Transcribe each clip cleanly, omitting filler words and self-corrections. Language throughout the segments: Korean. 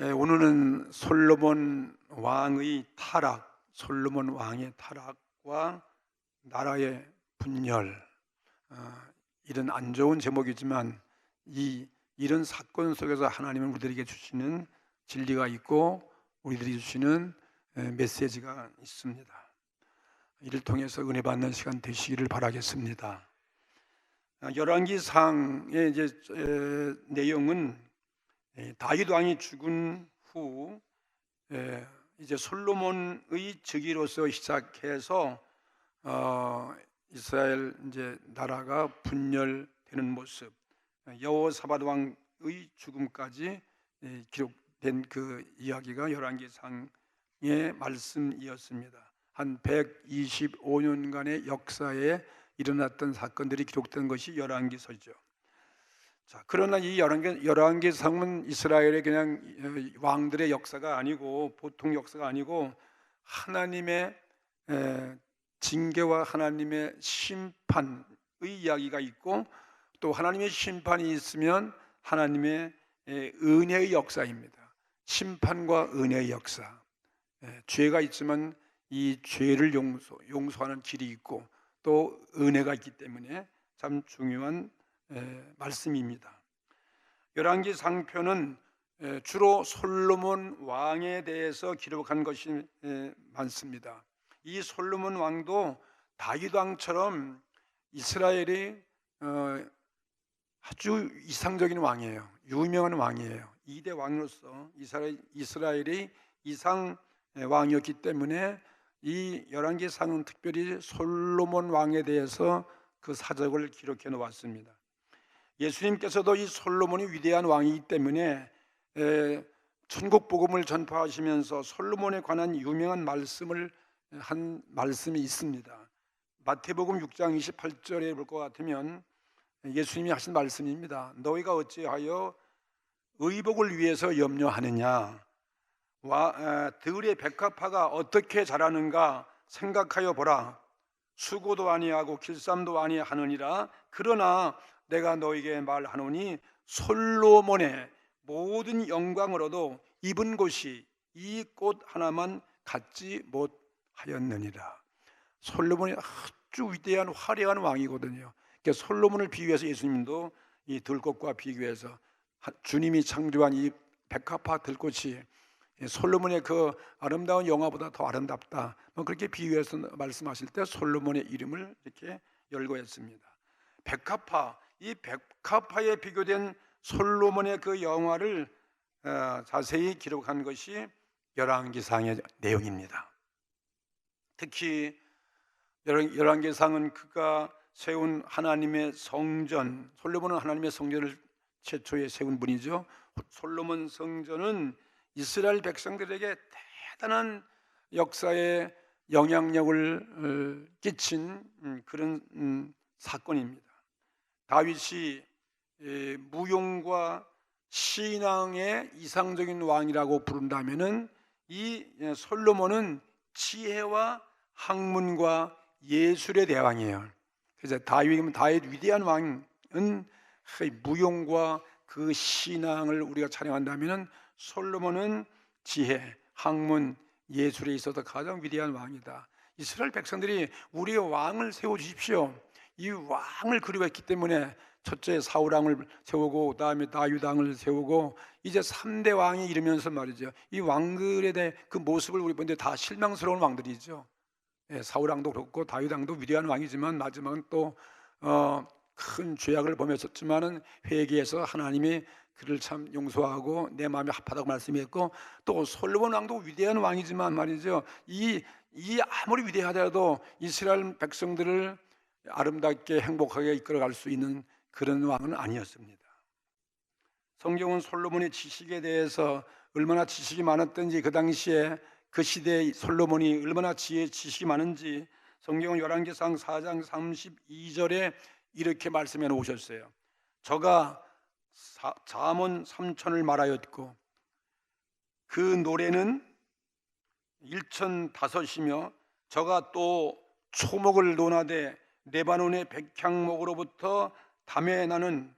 오늘은 솔로몬 왕의 타락, 솔로몬 왕의 타락과 나라의 분열, 이런 안 좋은 제목이지만 이런 사건 속에서 하나님은 우리들에게 주시는 진리가 있고 우리들이 주시는 메시지가 있습니다. 이를 통해서 은혜 받는 시간 되시기를 바라겠습니다. 열왕기상의 내용은 다윗 왕이 죽은 후 이제 솔로몬의 즉위로서 시작해서 이스라엘 이제 나라가 분열되는 모습, 여호사밧 왕의 죽음까지 기록된 그 이야기가 열왕기상의 말씀이었습니다. 한 125년간의 역사에 일어났던 사건들이 기록된 것이 열왕기서죠. 자, 그러나 이 열왕기상은 이스라엘의 그냥 왕들의 역사가 아니고 보통 역사가 아니고 하나님의 징계와 하나님의 심판의 이야기가 있고 또 하나님의 심판이 있으면 하나님의 은혜의 역사입니다. 심판과 은혜의 역사. 죄가 있지만 이 죄를 용서하는 길이 있고 또 은혜가 있기 때문에 참 중요한 말씀입니다. 열왕기 상표는 주로 솔로몬 왕에 대해서 기록한 것이 많습니다. 이 솔로몬 왕도 다윗 왕처럼 이스라엘이 아주 이상적인 왕이에요. 유명한 왕이에요. 2대 왕으로서 이스라엘이 이상 왕이었기 때문에 이 열왕기상은 특별히 솔로몬 왕에 대해서 그 사적을 기록해 놓았습니다. 예수님께서도 이 솔로몬이 위대한 왕이기 때문에 천국 복음을 전파하시면서 솔로몬에 관한 유명한 말씀을 한 말씀이 있습니다. 마태복음 6장 28절에 볼 것 같으면 예수님이 하신 말씀입니다. 너희가 어찌하여 의복을 위해서 염려하느냐? 들의 백합화가 어떻게 자라는가 생각하여 보라. 수고도 아니하고 길쌈도 아니하느니라. 그러나 내가 너에게 말하노니 솔로몬의 모든 영광으로도 입은 곳이 이 꽃 하나만 갖지 못하였느니라. 솔로몬이 아주 위대한 화려한 왕이거든요. 그러니까 솔로몬을 비유해서 예수님도 이 들꽃과 비교해서 주님이 창조한 이 백합화 들꽃이 솔로몬의 그 아름다운 영화보다 더 아름답다, 그렇게 비유해서 말씀하실 때 솔로몬의 이름을 이렇게 열거했습니다. 백합화, 이 백합화에 비교된 솔로몬의 그 영화를 자세히 기록한 것이 열왕기상의 내용입니다. 특히 열왕기상은 그가 세운 하나님의 성전, 솔로몬은 하나님의 성전을 최초에 세운 분이죠. 솔로몬 성전은 이스라엘 백성들에게 대단한 역사의 영향력을 끼친 그런 사건입니다. 다윗이 무용과 신앙의 이상적인 왕이라고 부른다면은 이 솔로몬은 지혜와 학문과 예술의 대왕이에요. 그래서 다윗 위대한 왕은 무용과 그 신앙을 우리가 찬양한다면은 솔로몬은 지혜, 학문, 예술에 있어서 가장 위대한 왕이다. 이스라엘 백성들이 우리의 왕을 세워주십시오, 이 왕을 그리워했기 때문에 첫째 사울 왕을 세우고 그다음에 다윗 왕을 세우고 이제 3대 왕이 이르면서 말이죠, 이 왕들에 대해 그 모습을 우리 보는데 다 실망스러운 왕들이죠. 사울 왕도 그렇고 다윗 왕도 위대한 왕이지만 마지막은 또 큰 죄악을 범했었지만은 회개해서 하나님이 그를 참 용서하고 내 마음이 합하다고 말씀했고, 또 솔로몬 왕도 위대한 왕이지만 말이죠, 이 아무리 위대하더라도 이스라엘 백성들을 아름답게 행복하게 이끌어갈 수 있는 그런 왕은 아니었습니다. 성경은 솔로몬의 지식에 대해서 얼마나 지식이 많았던지, 그 당시에 그 시대의 솔로몬이 얼마나 지식이 많은지 성경은 열왕기상 4장 32절에 이렇게 말씀해 놓으셨어요. 저가 잠언 3천을 말하였고 그 노래는 1,005이며 저가 또 초목을 논하되 레바논의 백향목으로부터 담에 나는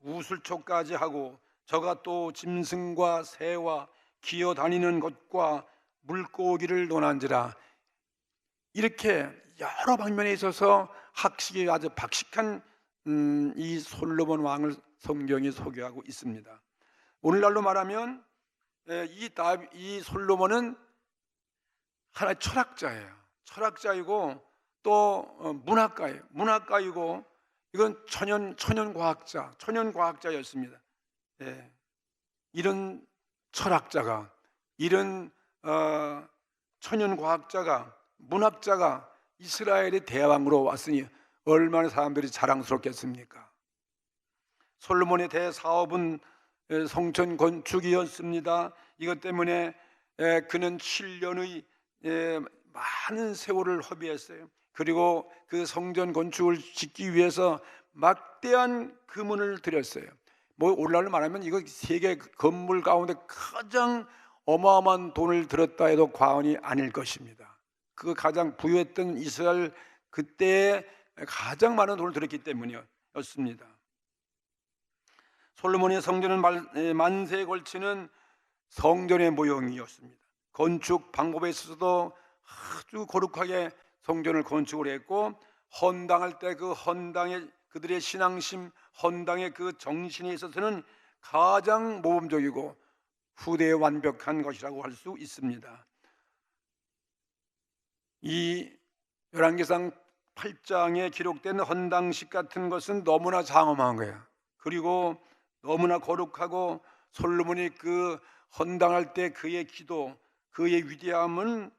우슬초까지 하고 저가 또 짐승과 새와 기어 다니는 것과 물고기를 논한지라. 이렇게 여러 방면에 있어서 학식이 아주 박식한 이 솔로몬 왕을 성경이 소개하고 있습니다. 오늘날로 말하면 이 솔로몬은 하나의 철학자예요. 철학자이고 또 문학가이고 이건 천연과학자였습니다. 예. 이런 철학자가, 이런 천연과학자가, 문학자가 이스라엘의 대왕으로 왔으니 얼마나 사람들이 자랑스럽겠습니까? 솔로몬의 대사업은 성전 건축이었습니다. 이것 때문에 그는 7년의 많은 세월을 허비했어요. 그리고 그 성전 건축을 짓기 위해서 막대한 금은을 들였어요. 오늘날로 말하면 이거 세계 건물 가운데 가장 어마어마한 돈을 들었다 해도 과언이 아닐 것입니다. 그 가장 부유했던 이스라엘 그때에 가장 많은 돈을 들였기 때문이었습니다. 솔로몬의 성전은 만세에 걸치는 성전의 모형이었습니다. 건축 방법에 있어서도 아주 거룩하게 성전을 건축을 했고, 헌당할 때 그 헌당의 그들의 신앙심, 헌당의 그 정신에 있어서는 가장 모범적이고 후대에 완벽한 것이라고 할 수 있습니다. 이 열왕기상 8장에 기록된 헌당식 같은 것은 너무나 장엄한 거예요. 그리고 너무나 거룩하고 솔로몬이 그 헌당할 때 그의 기도, 그의 위대함은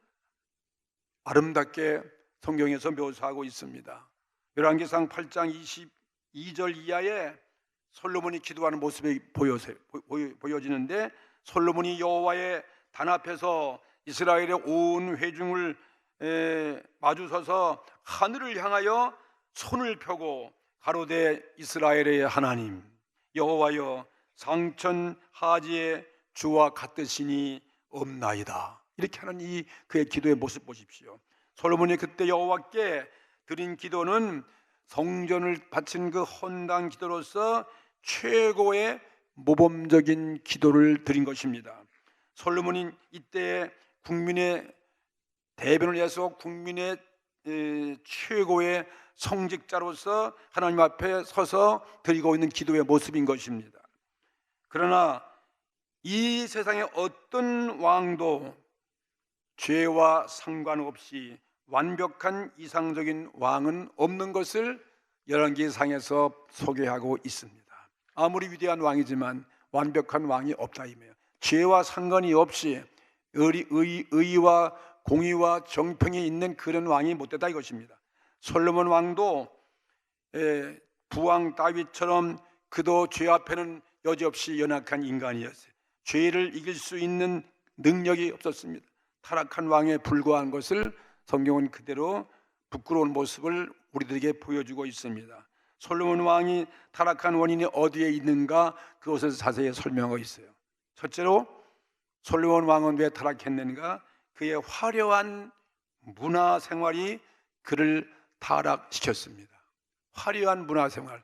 아름답게 성경에서 묘사하고 있습니다. 열왕기상 8장 22절 이하에 솔로몬이 기도하는 모습이 보여지는데, 솔로몬이 여호와의 단 앞에서 이스라엘의 온 회중을 마주서서 하늘을 향하여 손을 펴고 가로되 이스라엘의 하나님 여호와여 상천하지의 주와 같으시니 없나이다. 이렇게 하는 그의 기도의 모습 보십시오. 솔로몬이 그때 여호와께 드린 기도는 성전을 바친 그 헌당 기도로서 최고의 모범적인 기도를 드린 것입니다. 솔로몬이 이때 국민의 대변을 해서 국민의 최고의 성직자로서 하나님 앞에 서서 드리고 있는 기도의 모습인 것입니다. 그러나 이 세상에 어떤 왕도 죄와 상관없이 완벽한 이상적인 왕은 없는 것을 열왕기상에서 소개하고 있습니다. 아무리 위대한 왕이지만 완벽한 왕이 없다 이거예요. 죄와 상관이 없이 의와 공의와 정평이 있는 그런 왕이 못됐다 이것입니다. 솔로몬 왕도 부왕 다윗처럼 그도 죄 앞에는 여지없이 연약한 인간이었어요. 죄를 이길 수 있는 능력이 없었습니다. 타락한 왕에 불과한 것을 성경은 그대로 부끄러운 모습을 우리들에게 보여주고 있습니다. 솔로몬 왕이 타락한 원인이 어디에 있는가, 그것을 자세히 설명하고 있어요. 첫째로 솔로몬 왕은 왜 타락했는가? 그의 화려한 문화생활이 그를 타락시켰습니다. 화려한 문화생활,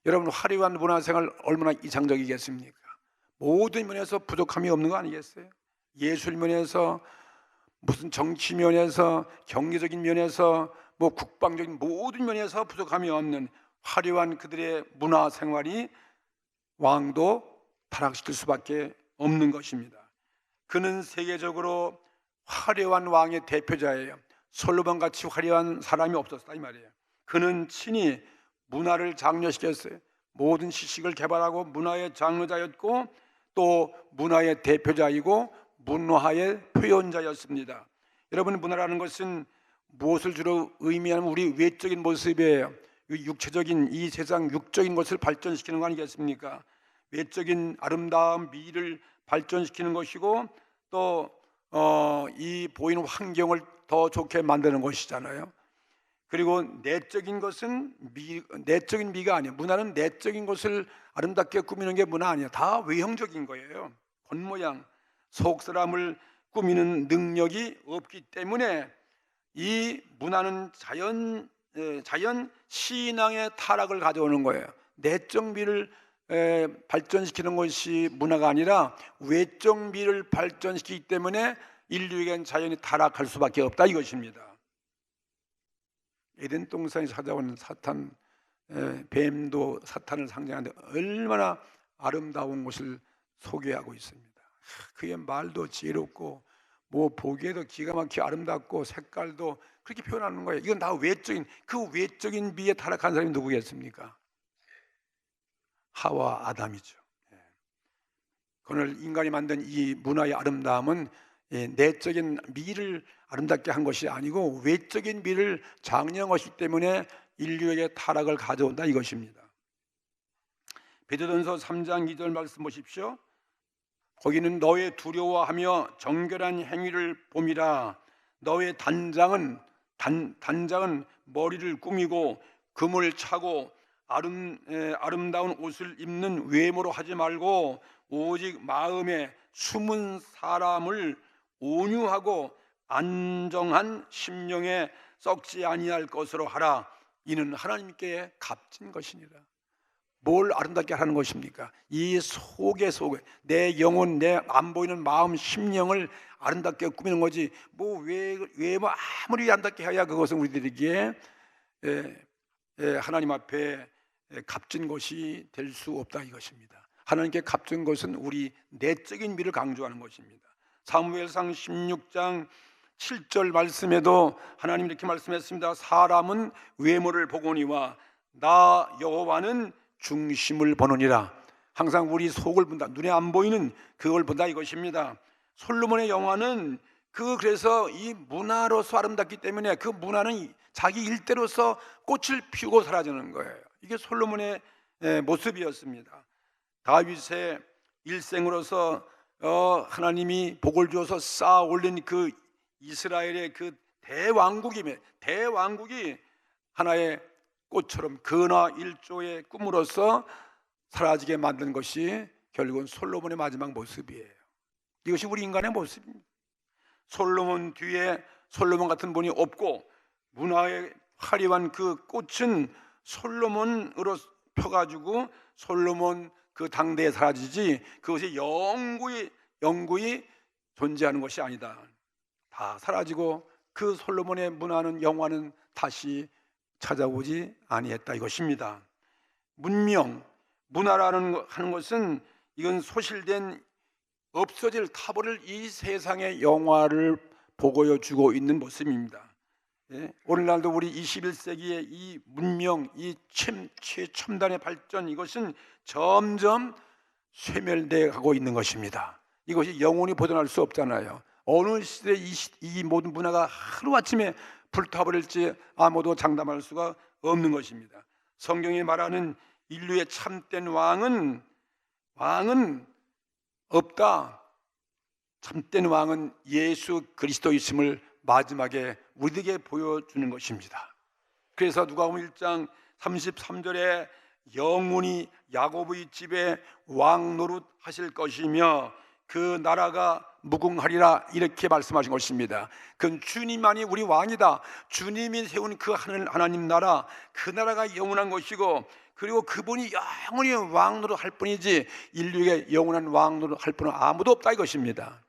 여러분 화려한 문화생활 얼마나 이상적이겠습니까? 모든 면에서 부족함이 없는 거 아니겠어요? 예술 면에서, 무슨 정치 면에서, 경제적인 면에서, 국방적인 모든 면에서 부족함이 없는 화려한 그들의 문화생활이 왕도 타락시킬 수밖에 없는 것입니다. 그는 세계적으로 화려한 왕의 대표자예요. 솔로몬같이 화려한 사람이 없었다 이 말이에요. 그는 친히 문화를 장려시켰어요. 모든 지식을 개발하고 문화의 장로자였고 또 문화의 대표자이고 문화의 표현자였습니다. 여러분, 문화라는 것은 무엇을 주로 의미하는 우리 외적인 모습이에요. 육체적인 이 세상 육적인 것을 발전시키는 거 아니겠습니까? 외적인 아름다움, 미를 발전시키는 것이고 또 이 보이는 환경을 더 좋게 만드는 것이잖아요. 그리고 내적인 것은 내적인 미가 아니에요. 문화는 내적인 것을 아름답게 꾸미는 게 문화 아니에요. 다 외형적인 거예요. 겉모양, 속사람을 꾸미는 능력이 없기 때문에 이 문화는 자연 신앙의 타락을 가져오는 거예요. 내적 미를 발전시키는 것이 문화가 아니라 외적 미를 발전시키기 때문에 인류에겐 자연히 타락할 수밖에 없다 이것입니다. 에덴 동산에서 찾아오는 사탄, 뱀도 사탄을 상징하는데 얼마나 아름다운 것을 소개하고 있습니다. 그의 말도 지혜롭고 뭐 보기에도 기가 막히게 아름답고 색깔도 그렇게 표현하는 거예요. 이건 다 외적인, 그 외적인 미에 타락한 사람이 누구겠습니까? 하와 아담이죠. 오늘 인간이 만든 이 문화의 아름다움은 내적인 미를 아름답게 한 것이 아니고 외적인 미를 장려한 것이기 때문에 인류에게 타락을 가져온다 이것입니다. 베드로전서 3장 2절 말씀 보십시오. 거기는 너의 두려워하며 정결한 행위를 봄이라. 너의 단장은 머리를 꾸미고 금을 차고 아름다운 옷을 입는 외모로 하지 말고 오직 마음에 숨은 사람을 온유하고 안정한 심령에 썩지 아니할 것으로 하라. 이는 하나님께 값진 것이니라. 뭘 아름답게 하라는 것입니까? 이 속에 내 영혼, 내 안 보이는 마음, 심령을 아름답게 꾸미는 거지. 뭐 외모 아무리 아름답게 해야 그것은 우리들에게 하나님 앞에 값진 것이 될 수 없다 이것입니다. 하나님께 값진 것은 우리 내적인 미를 강조하는 것입니다. 사무엘상 16장 7절 말씀에도 하나님 이렇게 말씀했습니다. 사람은 외모를 보거니와 나 여호와는 중심을 보느니라. 항상 우리 속을 본다. 눈에 안 보이는 그걸 본다 이것입니다. 솔로몬의 영화는 그래서 이 문화로서 아름답기 때문에 그 문화는 자기 일대로서 꽃을 피우고 사라지는 거예요. 이게 솔로몬의 모습이었습니다. 다윗의 일생으로서 하나님이 복을 주어서 쌓아 올린 그 이스라엘의 그 대왕국이 하나의 꽃처럼 근화 일조의 꿈으로서 사라지게 만든 것이 결국은 솔로몬의 마지막 모습이에요. 이것이 우리 인간의 모습입니다. 솔로몬 뒤에 솔로몬 같은 분이 없고 문화의 화려한 그 꽃은 솔로몬으로 펴가지고 솔로몬 그 당대에 사라지지 그것이 영구히 존재하는 것이 아니다. 다 사라지고 그 솔로몬의 문화는 영화는 다시 찾아오지 아니했다 이것입니다. 문화라는 하는 것은 이건 소실된 없어질 타버릴 이 세상의 영화를 보여주고 있는 모습입니다. 오늘날도 우리 21세기의 이 문명, 이 최첨단의 발전 이것은 점점 쇠멸되어 가고 있는 것입니다. 이것이 영원히 보존할 수 없잖아요. 어느 시대에 이 모든 문화가 하루아침에 불타버릴지 아무도 장담할 수가 없는 것입니다. 성경이 말하는 인류의 참된 왕은 없다. 참된 왕은 예수 그리스도이심을 마지막에 우리에게 보여주는 것입니다. 그래서 누가복음 1장 33절에 영원히 야곱의 집에 왕 노릇 하실 것이며 그 나라가 무궁하리라 이렇게 말씀하신 것입니다. 그건 주님만이 우리 왕이다. 주님이 세운 그 하나님 나라, 그 나라가 영원한 것이고 그리고 그분이 영원히 왕 노릇 할 뿐이지 인류에게 영원한 왕 노릇 할 분은 아무도 없다 이것입니다.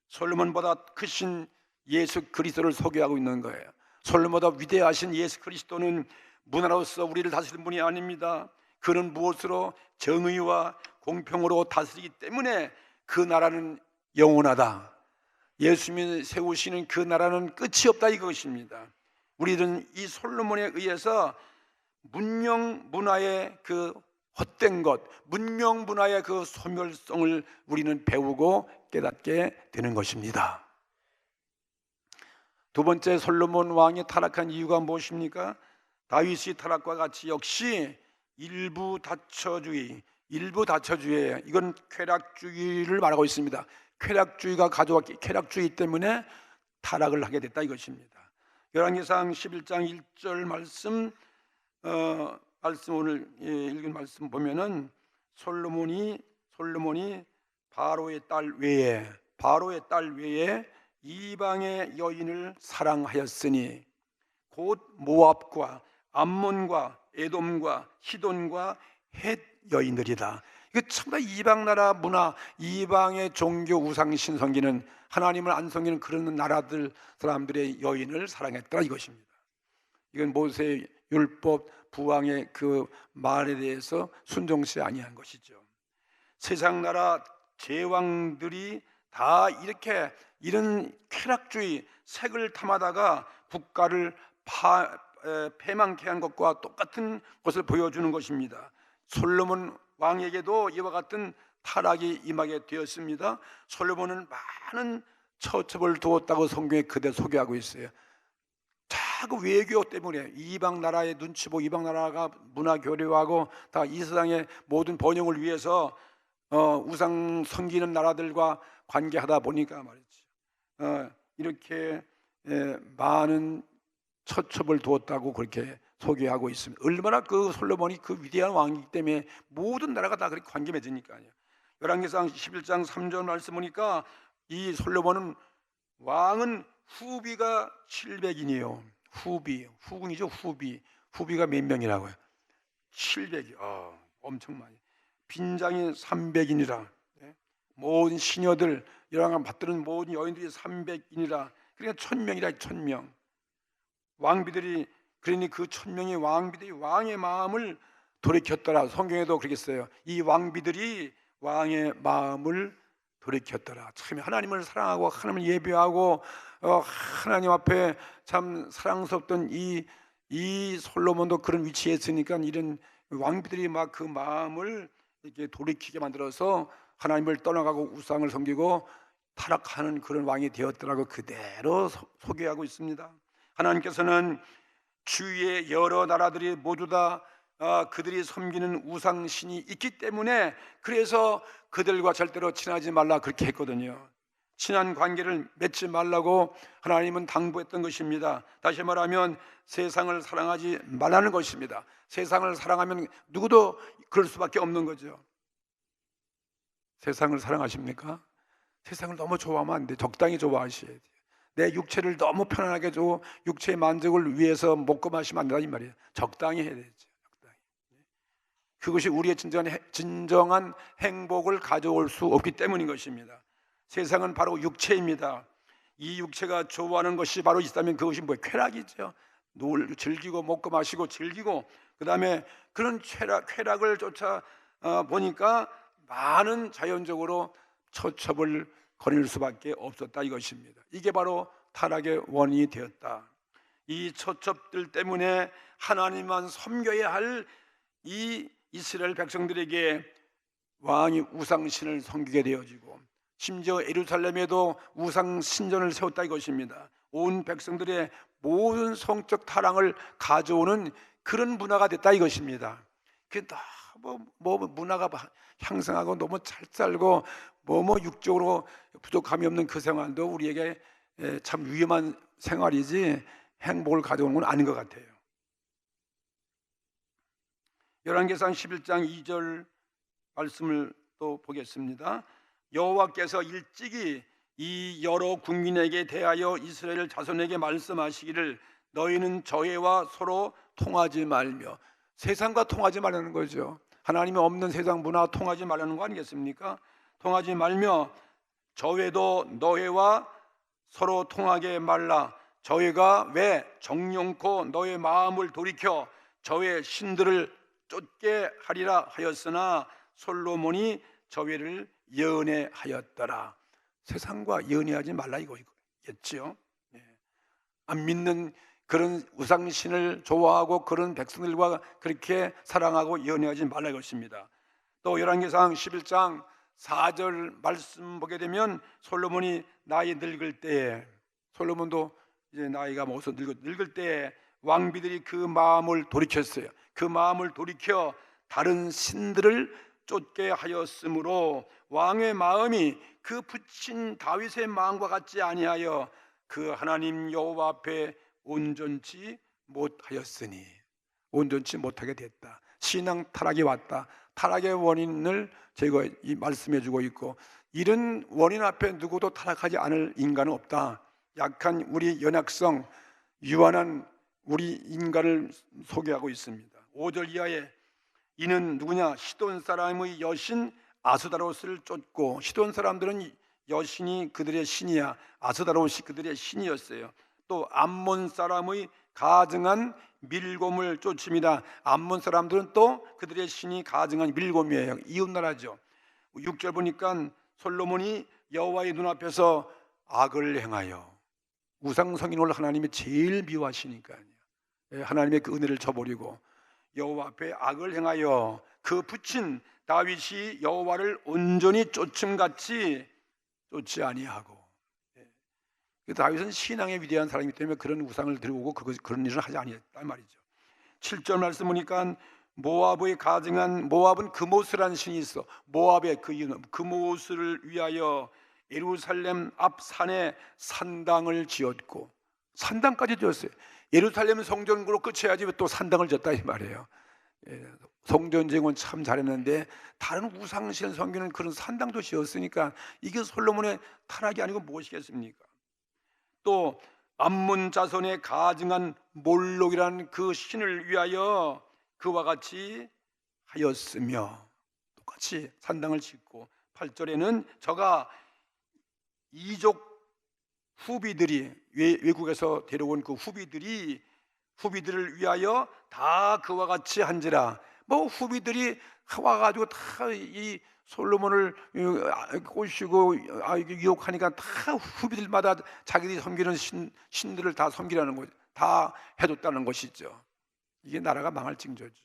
솔로몬보다 크신 예수 그리스도를 소개하고 있는 거예요. 솔로몬보다 위대하신 예수 그리스도는 문화로서 우리를 다스리는 분이 아닙니다. 그는 무엇으로? 정의와 공평으로 다스리기 때문에 그 나라는 영원하다. 예수님이 세우시는 그 나라는 끝이 없다 이것입니다. 우리는 이 솔로몬에 의해서 문명 문화의 그 헛된 것, 문명 문화의 그 소멸성을 우리는 배우고 깨닫게 되는 것입니다. 두 번째, 솔로몬 왕이 타락한 이유가 무엇입니까? 다윗이 타락과 같이 역시 일부 다처주의예요. 이건 쾌락주의를 말하고 있습니다. 쾌락주의가 가져왔기 쾌락주의 때문에 타락을 하게 됐다 이것입니다. 열왕기상 11장 1절 말씀 오늘 읽은 말씀 보면은 솔로몬이 바로의 딸 외에 이방의 여인을 사랑하였으니 곧 모압과 암몬과 에돔과 시돈과 헷 여인들이다. 이거 참다 이방 나라 문화, 이방의 종교 우상 신성기는 하나님을 안 섬기는 그런 나라들 사람들의 여인을 사랑했다 이것입니다. 이건 모세의 율법 부왕의 그 말에 대해서 순종시 아니한 것이죠. 세상 나라 제왕들이 다 이렇게 이런 쾌락주의 색을 탐하다가 국가를 패망케 한 것과 똑같은 것을 보여주는 것입니다. 솔로몬 왕에게도 이와 같은 타락이 임하게 되었습니다. 솔로몬은 많은 처첩을 두었다고 성경에 그대로 소개하고 있어요. 자꾸 외교 때문에 이방 나라의 눈치 보고 이방 나라가 문화 교류하고 다 이 세상의 모든 번영을 위해서 우상 섬기는 나라들과 관계하다 보니까 말이죠. 이렇게 많은 처첩을 두었다고 그렇게 소개하고 있습니다. 얼마나 그 솔로몬이 그 위대한 왕이기 때문에 모든 나라가 다 그렇게 관계 맺으니까요. 열왕기상 11장 3절 말씀 보니까 이 솔로몬은 왕은 후비가 700인이에요. 후군이죠. 후비가 몇 명이라고요? 700이. 엄청 많이. 빈장이 300인이라. 모든 시녀들 열왕을 받드는 모든 여인들이 300인이라. 그러니까 1000명이라 1000명. 왕비들이 그러니 그 1000명의 왕비들이 왕의 마음을 돌이켰더라. 성경에도 그렇게 써요. 이 왕비들이 왕의 마음을 돌이켰더라. 참 하나님을 사랑하고 하나님을 예배하고 하나님 앞에 참 사랑스럽던 이 솔로몬도 그런 위치에 있으니까 이런 왕비들이 막 그 마음을 이렇게 돌이키게 만들어서 하나님을 떠나가고 우상을 섬기고 타락하는 그런 왕이 되었더라고 그대로 소개하고 있습니다. 하나님께서는 주위의 여러 나라들이 모두 다 그들이 섬기는 우상신이 있기 때문에 그래서 그들과 절대로 친하지 말라 그렇게 했거든요. 친한 관계를 맺지 말라고 하나님은 당부했던 것입니다. 다시 말하면 세상을 사랑하지 말라는 것입니다. 세상을 사랑하면 누구도 그럴 수밖에 없는 거죠. 세상을 사랑하십니까? 세상을 너무 좋아하면 안 돼. 적당히 좋아하셔야 돼요. 내 육체를 너무 편안하게 줘 육체의 만족을 위해서 먹고 마시면 안 된다 이 말이에요. 적당히 해야 되죠. 적당히. 그것이 우리의 진정한 행복을 가져올 수 없기 때문인 것입니다. 세상은 바로 육체입니다. 이 육체가 좋아하는 것이 바로 있다면 그것이 뭐예요? 쾌락이죠. 즐기고 먹고 마시고 즐기고 그 다음에 그런 쾌락을 쫓아 보니까 많은 자연적으로 처첩을 거닐 수밖에 없었다 이것입니다. 이게 바로 타락의 원인이 되었다. 이 처첩들 때문에 하나님만 섬겨야 할 이 이스라엘 백성들에게 왕이 우상신을 섬기게 되어지고 심지어 예루살렘에도 우상 신전을 세웠다 이것입니다. 온 백성들의 모든 성적 타락을 가져오는 그런 문화가 됐다 이것입니다. 그게 너무 문화가 향상하고 너무 잘 살고 육적으로 부족함이 없는 그 생활도 우리에게 참 위험한 생활이지 행복을 가져오는 건 아닌 것 같아요. 열왕기상 11장 2절 말씀을 또 보겠습니다. 여호와께서 일찍이 이 여러 국민에게 대하여 이스라엘 자손에게 말씀하시기를 너희는 저희와 서로 통하지 말며 세상과 통하지 말라는 거죠. 하나님이 없는 세상 문화 통하지 말라는 거 아니겠습니까? 통하지 말며 저희도 너희와 서로 통하게 말라. 저희가 왜 정령코 너의 마음을 돌이켜 저의 신들을 쫓게 하리라 하였으나 솔로몬이 저희를 연애하였더라. 세상과 연애하지 말라 이거겠지요. 안 믿는 그런 우상신을 좋아하고 그런 백성들과 그렇게 사랑하고 연애하지 말라 이것입니다. 또 열왕기상 11장 4절 말씀 보게 되면 솔로몬이 나이 늙을 때에 솔로몬도 이제 나이가 먹어서 늙을 때에 왕비들이 그 마음을 돌이켰어요. 그 마음을 돌이켜 다른 신들을 쫓게 하였으므로 왕의 마음이 그 부친 다윗의 마음과 같지 아니하여 그 하나님 여호와 앞에 온전치 못하였으니 온전치 못하게 됐다. 신앙 타락이 왔다. 타락의 원인을 제가 말씀해 주고 있고 이런 원인 앞에 누구도 타락하지 않을 인간은 없다. 약한 우리 연약성, 유한한 우리 인간을 소개하고 있습니다. 5절 이하에 이는 누구냐? 시돈 사람의 여신 아스다롯을 쫓고, 시돈 사람들은 여신이 그들의 신이야. 아스다롯이 그들의 신이었어요. 또 암몬 사람의 가증한 밀곰을 쫓습니다. 암몬 사람들은 또 그들의 신이 가증한 밀곰이에요. 이웃나라죠. 6절 보니까 솔로몬이 여호와의 눈앞에서 악을 행하여, 우상 성인을 하나님이 제일 미워하시니까요. 하나님의 그 은혜를 저버리고 여호와 앞에 악을 행하여 그 붙인 다윗이 여호와를 온전히 쫓음같이 쫓지 아니하고. 다윗은 신앙의 위대한 사람이기 때문에 그런 우상을 들고 그런 일을 하지 아니했단 말이죠. 7절 말씀 보니까 모압의 가증한, 모압은 그모스라는 신이 있어. 모압의 그 이유는 그모스를 위하여 예루살렘 앞 산에 산당을 지었고, 산당까지 지었어요. 예루살렘 성전으로 끝해야지 왜 또 산당을 졌다 이 말이에요. 성전쟁은 참 잘했는데 다른 우상신 섬기는 그런 산당도 지었으니까 이게 솔로몬의 타락이 아니고 무엇이겠습니까? 또 암몬 자손의 가증한 몰록이라는 그 신을 위하여 그와 같이 하였으며, 똑같이 산당을 짓고, 8절에는 저가 이족 후비들이, 외국에서 데려온 그 후비들을 위하여 다 그와 같이 한지라. 뭐 후비들이 와가지고 다 이 솔로몬을 꼬시고 유혹하니까 다 후비들마다 자기들이 섬기는 신들을 다 섬기라는 거죠. 다 해줬다는 것이죠. 이게 나라가 망할 징조죠.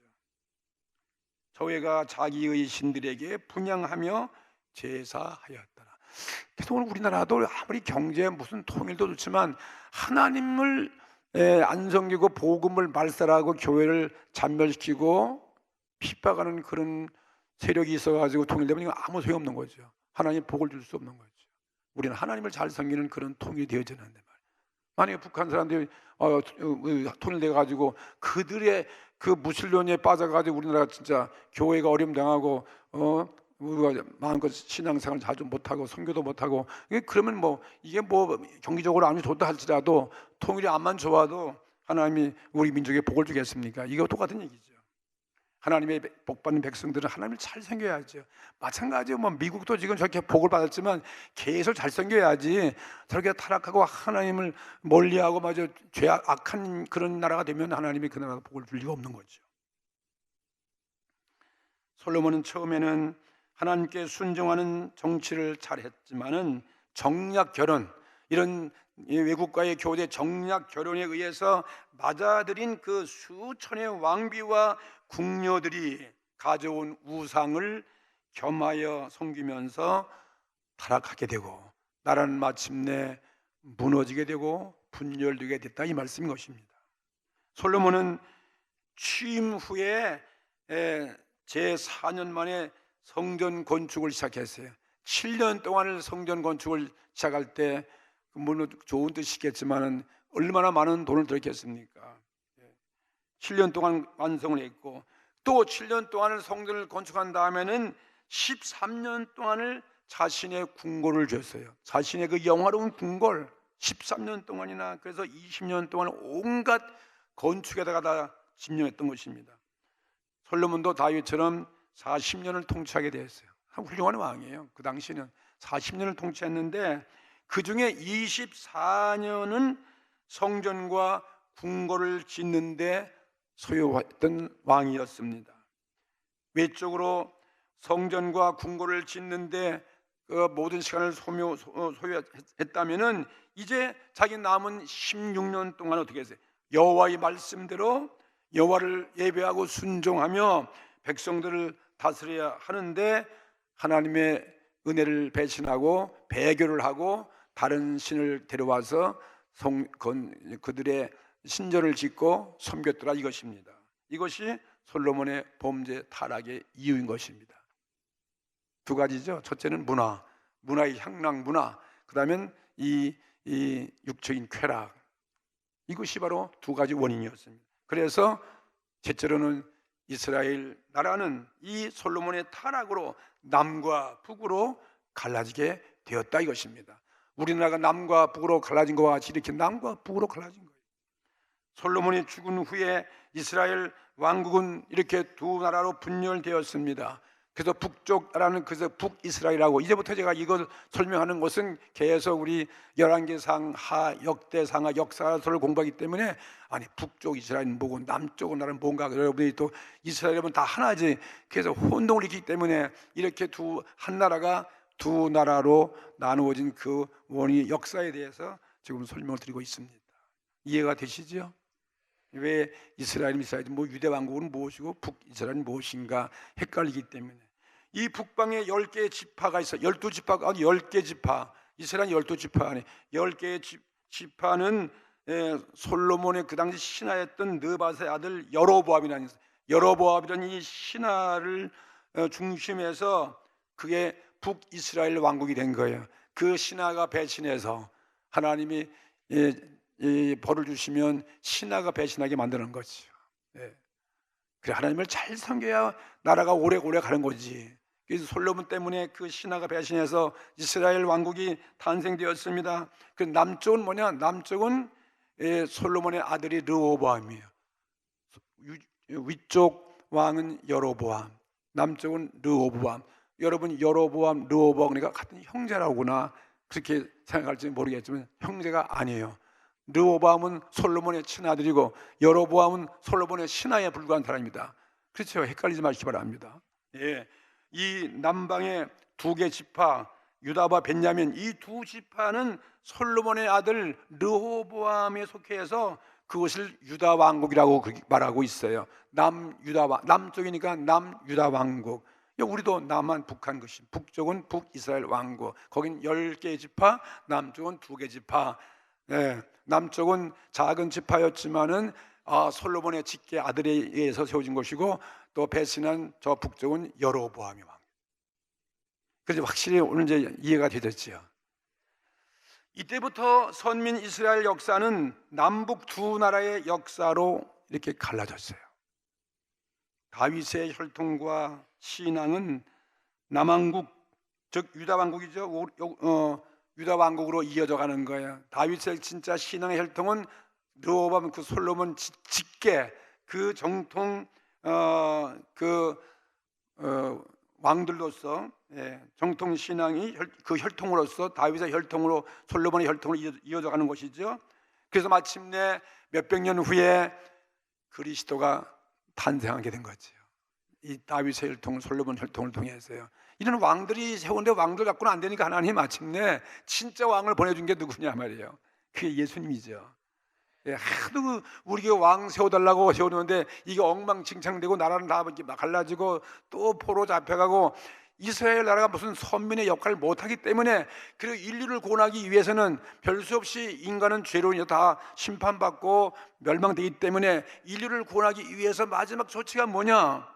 저희가 자기의 신들에게 분향하며 제사하였더라. 그래서 오늘 우리나라도 아무리 경제 무슨 통일도 좋지만 하나님을 안 섬기고 복음을 말살하고 교회를 잔멸시키고 핍박하는 그런 세력이 있어가지고 통일되면 이거 아무 소용없는 거죠. 하나님 복을 줄 수 없는 거죠. 우리는 하나님을 잘 섬기는 그런 통일이 되어져야 한단 말이에요. 만약에 북한 사람들이 통일돼가지고 그들의 그 무신론에 빠져가지고 우리나라가 진짜 교회가 어려움당하고 우리가 마음껏 신앙생활 자주 못하고 선교도 못하고, 그러면 뭐 이게 뭐 경기적으로 아무리 좋다 할지라도 통일이 암만 좋아도 하나님이 우리 민족에 복을 주겠습니까? 이거 똑같은 얘기죠. 하나님의 복받는 백성들은 하나님을 잘 섬겨야죠. 마찬가지로 뭐 미국도 지금 저렇게 복을 받았지만 계속 잘 섬겨야지, 저렇게 타락하고 하나님을 멀리하고 마저 악한 그런 나라가 되면 하나님이 그 나라에 복을 줄 리가 없는 거죠. 솔로몬은 처음에는 하나님께 순종하는 정치를 잘했지만은 정략 결혼, 이런 외국과의 교제 정략 결혼에 의해서 맞아들인 그 수천의 왕비와 궁녀들이 가져온 우상을 겸하여 섬기면서 타락하게 되고 나라는 마침내 무너지게 되고 분열되게 됐다, 이 말씀인 것입니다. 솔로몬은 취임 후에 제4년 만에 성전 건축을 시작했어요. 7년 동안을 성전 건축을 시작할 때 물론 좋은 뜻이겠지만 얼마나 많은 돈을 들였겠습니까? 7년 동안 완성을 했고, 또 7년 동안을 성전을 건축한 다음에는 13년 동안을 자신의 궁궐을 줬어요. 자신의 그 영화로운 궁궐 13년 동안이나, 그래서 20년 동안 온갖 건축에다가 다 집념했던 것입니다. 솔로몬도 다윗처럼 40년을 통치하게 되었어요. 훌륭한 왕이에요. 그 당시는 40년을 통치했는데 그 중에 24년은 성전과 궁궐을 짓는데 소요했던 왕이었습니다. 외적으로 성전과 궁궐을 짓는데 그 모든 시간을 소요했다면은 이제 자기 남은 16년 동안 어떻게 했어요? 여호와의 말씀대로 여호와를 예배하고 순종하며 백성들을 다스려야 하는데 하나님의 은혜를 배신하고 배교를 하고 다른 신을 데려와서 그들의 신전을 짓고 섬겼더라, 이것입니다. 이것이 솔로몬의 범죄 타락의 이유인 것입니다. 두 가지죠. 첫째는 문화의 향락 문화, 그 다음엔 이 육적인 쾌락, 이것이 바로 두 가지 원인이었습니다. 그래서 제째로는 이스라엘 나라는 이 솔로몬의 타락으로 남과 북으로 갈라지게 되었다, 이것입니다. 우리나라가 남과 북으로 갈라진 것과 같이 이렇게 남과 북으로 갈라진 거예요. 솔로몬이 죽은 후에 이스라엘 왕국은 이렇게 두 나라로 분열되었습니다. 그래서 북쪽 나라는 그래서 북이스라엘이라고, 이제부터 제가 이걸 설명하는 것은 계속 우리 열왕기상, 역대상하, 역사서를 공부하기 때문에, 아니 북쪽 이스라엘은 뭐고 남쪽 나라는 뭔가, 여러분이 또 이스라엘은 다 하나지, 그래서 혼동을 일으키기 때문에 이렇게 한 나라가 두 나라로 나누어진 그 원인의 역사에 대해서 지금 설명을 드리고 있습니다. 이해가 되시죠? 왜 이스라엘은 뭐 유대 왕국은 무엇이고 북이스라엘은 무엇인가 헷갈리기 때문에. 이 북방에 10개의 지파가 있어. 12지파가 아니 10개 지파. 이스라엘 12지파 안에 10개의 지파는 솔로몬의 그 당시 신하였던 느밧의 아들 여로보암이라는, 여로보암이라는 이 신하를 중심해서 그게 북이스라엘 왕국이 된 거예요. 그 신하가 배신해서 하나님이 벌을 주시면 신하가 배신하게 만드는 거죠. 그래, 하나님을 잘 섬겨야 나라가 오래오래 가는 거지. 그래서 솔로몬 때문에 그 신하가 배신해서 이스라엘 왕국이 탄생되었습니다. 그 남쪽은 뭐냐? 남쪽은 솔로몬의 아들이 르호보암이에요. 위쪽 왕은 여로보암, 남쪽은 르호보암. 여러분, 여로보암, 르호보암 그러니까 같은 형제라고나 그렇게 생각할지 모르겠지만 형제가 아니에요. 르호보암은 솔로몬의 친아들이고 여로보암은 솔로몬의 신하에 불과한 사람입니다. 그렇죠? 헷갈리지 마시기 바랍니다. 이 남방의 2개 지파, 유다와 벤야민, 이 두 지파는 솔로몬의 아들 르호보암에 속해서 그것을 유다 왕국이라고 말하고 있어요. 남쪽이니까 남유다 왕국. 우리도 남한 북한 것이, 북쪽은 북이스라엘 왕국. 거긴 10개 지파, 남쪽은 2개 지파. 남쪽은 작은 지파였지만은 솔로몬의 직계 아들에 의해서 세워진 것이고, 또 배신한 저 북쪽은 여로보암이 왕. 그래서 확실히 오늘 이제 이해가 되셨죠. 이때부터 선민 이스라엘 역사는 남북 두 나라의 역사로 이렇게 갈라졌어요. 다윗의 혈통과 신앙은 남왕국, 즉 유다 왕국이죠. 유다 왕국으로 이어져 가는 거예요. 다윗의 진짜 신앙의 혈통은 르호보암, 그 솔로몬 직계, 그 정통 왕들로서 정통 신앙이 그 혈통으로서 다윗의 혈통으로, 솔로몬의 혈통으로 이어져 가는 것이죠. 그래서 마침내 몇백 년 후에 그리스도가 탄생하게 된 거죠. 이 다윗의 혈통, 솔로몬 혈통을 통해서요. 이런 왕들이 세운데 왕들 갖고는 안 되니까 하나님 마침내 진짜 왕을 보내준 게 누구냐 말이에요. 그게 예수님이죠. 하도 우리가 왕 세워달라고 세우는데 이게 엉망진창되고 나라는 다 갈라지고 또 포로 잡혀가고, 이스라엘 나라가 무슨 선민의 역할을 못하기 때문에, 그리고 인류를 구원하기 위해서는 별 수 없이 인간은 죄로 다 심판받고 멸망되기 때문에, 인류를 구원하기 위해서 마지막 조치가 뭐냐?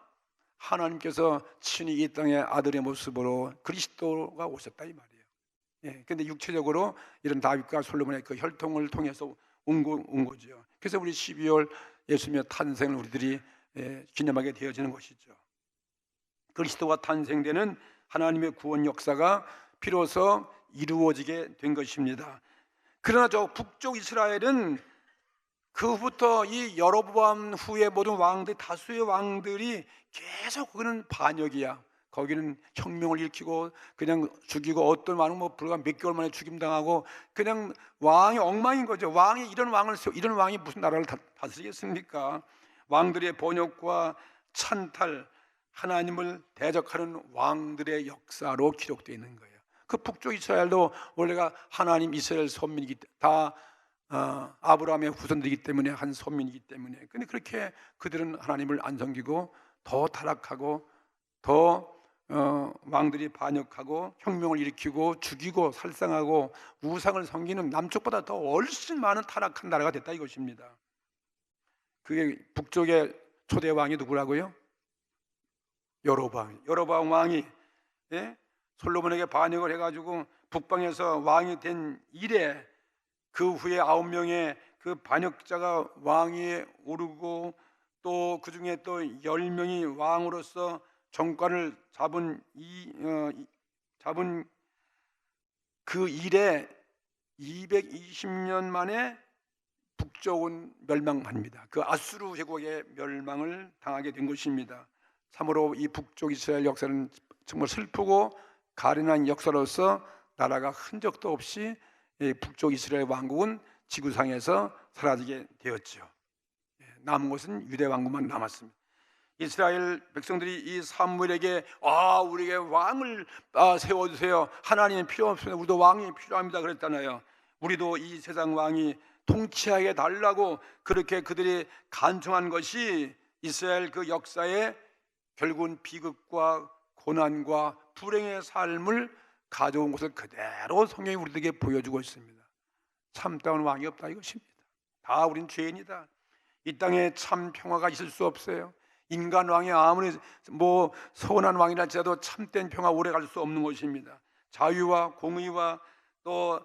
하나님께서 친히 이 땅의 아들의 모습으로 그리스도가 오셨다 이 말이에요. 근데 육체적으로 이런 다윗과 솔로몬의 그 혈통을 통해서 온 거죠. 그래서 우리 12월 예수님의 탄생을 우리들이 기념하게 되어지는 것이죠. 그리스도가 탄생되는 하나님의 구원 역사가 비로소 이루어지게 된 것입니다. 그러나 저 북쪽 이스라엘은 그 후부터 이 여로보암 후에 모든 왕들, 다수의 왕들이 계속 거기는 반역이야. 거기는 혁명을 일으키고 그냥 죽이고, 어떤 왕은 불과 몇 개월 만에 죽임당하고, 그냥 왕이 엉망인 거죠. 이런 왕이 무슨 나라를 다스리겠습니까? 왕들의 번역과 찬탈, 하나님을 대적하는 왕들의 역사로 기록되어 있는 거예요. 그 북쪽 이스라엘도 원래가 하나님 이스라엘 선민이기 때문에, 다 아브라함의 후손들이기 때문에, 한 선민이기 때문에, 근데 그렇게 그들은 하나님을 안 섬기고 더 타락하고 더 왕들이 반역하고 혁명을 일으키고 죽이고 살상하고 우상을 섬기는 남쪽보다 더 훨씬 많은 타락한 나라가 됐다 이것입니다. 그게 북쪽의 초대 왕이 누구라고요? 여로보암 왕이 솔로몬에게 반역을 해가지고 북방에서 왕이 된 이래, 그 후에 9명의 그 반역자가 왕위에 오르고, 또 그 중에 또 10명이 왕으로서 정권을 잡은 그 일에 220년 만에 북쪽은 멸망합니다. 그 아수르 제국의 멸망을 당하게 된 것입니다. 참으로 이 북쪽 이스라엘 역사는 정말 슬프고 가련한 역사로서 나라가 흔적도 없이 북쪽 이스라엘 왕국은 지구상에서 사라지게 되었죠. 남은 것은 유대 왕국만 남았습니다. 이스라엘 백성들이 이 사무엘에게 우리에게 왕을 세워주세요. 하나님이 필요 없습니다. 우리도 왕이 필요합니다. 그랬잖아요. 우리도 이 세상 왕이 통치하게 달라고 그렇게 그들이 간청한 것이 이스라엘 그 역사에 결국은 비극과 고난과 불행의 삶을 가져온 것을 그대로 성경이 우리들에게 보여주고 있습니다. 참다운 왕이 없다 이것입니다. 다 우린 죄인이다. 이 땅에 참 평화가 있을 수 없어요. 인간 왕이 아무리 선한 왕이라 할지라도 참된 평화 오래 갈 수 없는 것입니다. 자유와 공의와 또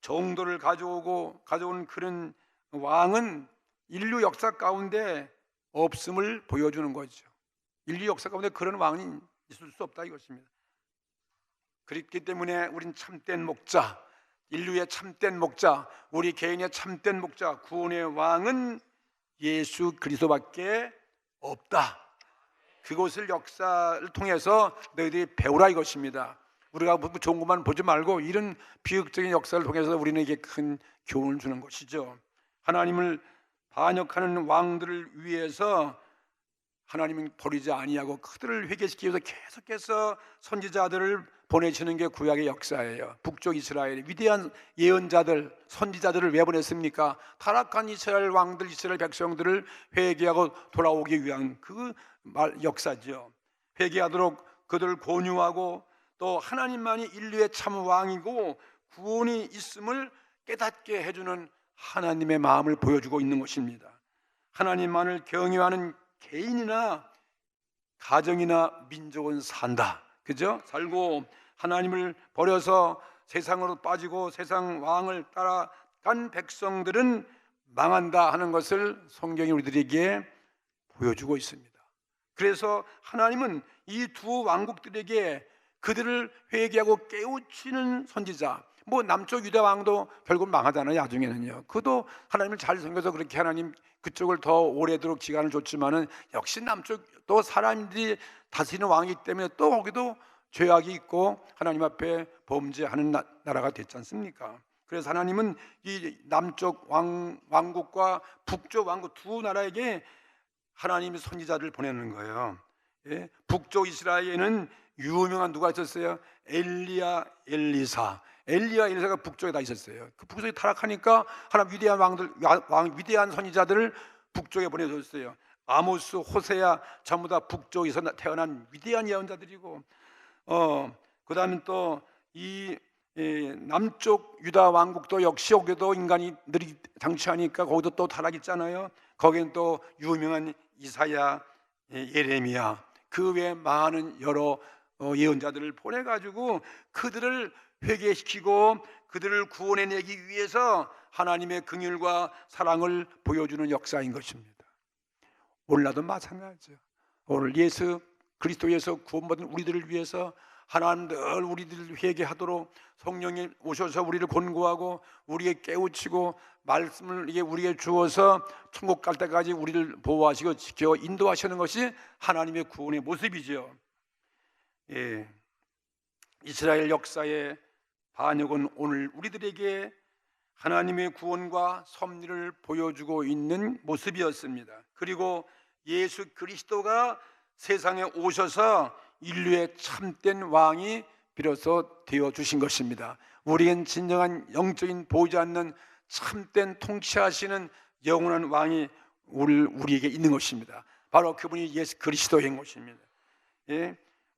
정도를 가져온 그런 왕은 인류 역사 가운데 없음을 보여주는 거죠. 인류 역사 가운데 그런 왕이 있을 수 없다 이것입니다. 그렇기 때문에 우린 참된 목자, 인류의 참된 목자, 우리 개인의 참된 목자, 구원의 왕은 예수 그리스도밖에 없다. 그것을 역사를 통해서 너희들이 배우라 이것입니다. 우리가 좋은 것만 보지 말고 이런 비극적인 역사를 통해서 우리에게 큰 교훈을 주는 것이죠. 하나님을 반역하는 왕들을 위해서 하나님은 버리지 아니하고 그들을 회개시키기 위해서 계속해서 선지자들을 보내시는 게 구약의 역사예요. 북쪽 이스라엘 위대한 예언자들, 선지자들을 왜 보냈습니까? 타락한 이스라엘 왕들, 이스라엘 백성들을 회개하고 돌아오기 위한 그 역사죠. 회개하도록 그들을 권유하고 또 하나님만이 인류의 참 왕이고 구원이 있음을 깨닫게 해주는 하나님의 마음을 보여주고 있는 것입니다. 하나님만을 경외하는 개인이나 가정이나 민족은 산다. 그죠? 살고 하나님을 버려서 세상으로 빠지고 세상 왕을 따라간 백성들은 망한다 하는 것을 성경이 우리들에게 보여주고 있습니다. 그래서 하나님은 이 두 왕국들에게 그들을 회개하고 깨우치는 선지자, 남쪽 유다 왕도 결국 망하잖아요. 나중에는요. 그도 하나님을 잘 섬겨서 그렇게 하나님 그쪽을 더 오래도록 기간을 줬지만은 역시 남쪽 또 사람들이 다스리는 왕이기 때문에 또 거기도 죄악이 있고 하나님 앞에 범죄하는 나라가 됐지 않습니까? 그래서 하나님은 이 남쪽 왕국과 북쪽 왕국 두 나라에게 하나님이 선지자를 보내는 거예요. 북쪽 이스라엘에는 유명한 누가 있었어요? 엘리야, 엘리사가 북쪽에 다 있었어요. 그 북쪽에 타락하니까 하나님 위대한 선지자들을 북쪽에 보내줬어요. 아모스, 호세야 전부 다 북쪽에서 태어난 위대한 예언자들이고, 그 다음에 또 이 남쪽 유다 왕국도 역시 거기도 인간이들이 장치하니까 거기도 또 타락했잖아요. 거기는 또 유명한 이사야, 예레미야, 그 외에 많은 여러 예언자들을 보내가지고 그들을 회개시키고 그들을 구원해내기 위해서 하나님의 긍휼과 사랑을 보여주는 역사인 것입니다. 오늘날도 마찬가지죠. 오늘 예수 그리스도에서 구원받은 우리들을 위해서 하나님 늘 우리들을 회개하도록 성령이 오셔서 우리를 권고하고 우리에게 깨우치고 말씀을 우리에게 주어서 천국 갈 때까지 우리를 보호하시고 지켜 인도하시는 것이 하나님의 구원의 모습이죠. 이스라엘 역사의 반역은 오늘 우리들에게 하나님의 구원과 섭리를 보여주고 있는 모습이었습니다. 그리고 예수 그리스도가 세상에 오셔서 인류의 참된 왕이 비로소 되어주신 것입니다. 우리엔 진정한 영적인 보이지 않는 참된 통치하시는 영원한 왕이 우리에게 있는 것입니다. 바로 그분이 예수 그리스도인 것입니다.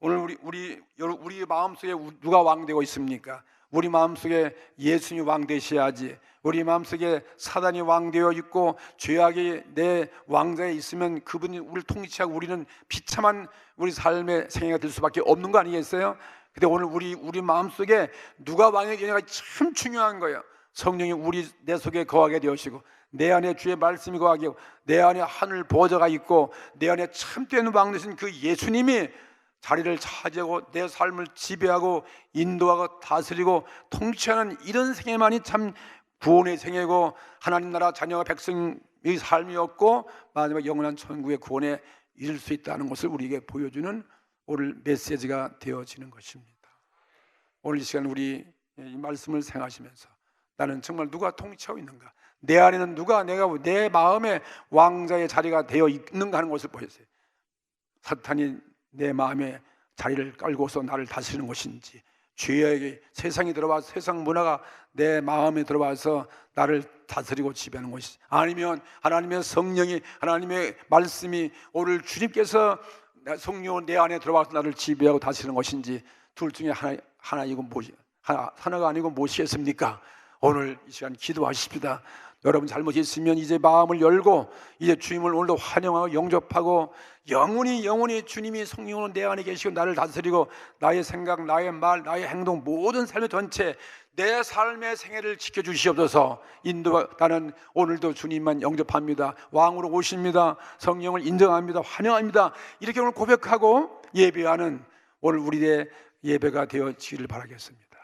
오늘 우리 마음속에 누가 왕 되고 있습니까? 우리 마음속에 예수님이 왕 되셔야지. 우리 마음속에 사단이 왕 되어 있고 죄악이 내 왕자에 있으면 그분이 우리를 통치하고 우리는 비참한 우리 삶의 생애가 될 수밖에 없는 거 아니겠어요? 근데 오늘 우리 마음속에 누가 왕이 되냐가 참 중요한 거예요. 성령이 내 속에 거하게 되시고 내 안에 주의 말씀이 거하게 하고 내 안에 하늘 보좌가 있고 내 안에 참된 왕 되신 그 예수님이 자리를 차지하고 내 삶을 지배하고 인도하고 다스리고 통치하는 이런 생애만이 참 구원의 생애고 하나님 나라 자녀와 백성의 삶이었고 마지막 영원한 천국의 구원에 이룰 수 있다는 것을 우리에게 보여주는 오늘 메시지가 되어지는 것입니다. 오늘 이 시간 우리 이 말씀을 생각하시면서 나는 정말 누가 통치하고 있는가, 내 안에는 누가 내 마음에 왕자의 자리가 되어 있는가 하는 것을 보였어요. 사탄이 내 마음에 자리를 깔고서 나를 다스리는 것인지, 죄악의 세상이 들어와서 세상 문화가 내 마음에 들어와서 나를 다스리고 지배하는 것이, 아니면 하나님의 성령이, 하나님의 말씀이 오늘 주님께서 성령은 내 안에 들어와서 나를 지배하고 다스리는 것인지, 둘 중에 하나가 아니고 무엇이겠습니까? 오늘 이 시간 기도하십시다. 여러분 잘못이 있으면 이제 마음을 열고 이제 주님을 오늘도 환영하고 영접하고 영원히 주님이 성령으로 내 안에 계시고 나를 다스리고 나의 생각, 나의 말, 나의 행동, 모든 삶의 전체 내 삶의 생애를 지켜주시옵소서. 나는 오늘도 주님만 영접합니다. 왕으로 오십니다. 성령을 인정합니다. 환영합니다. 이렇게 오늘 고백하고 예배하는 오늘 우리의 예배가 되어지기를 바라겠습니다.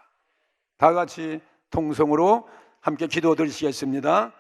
다 같이 통성으로 함께 기도 드리시겠습니다.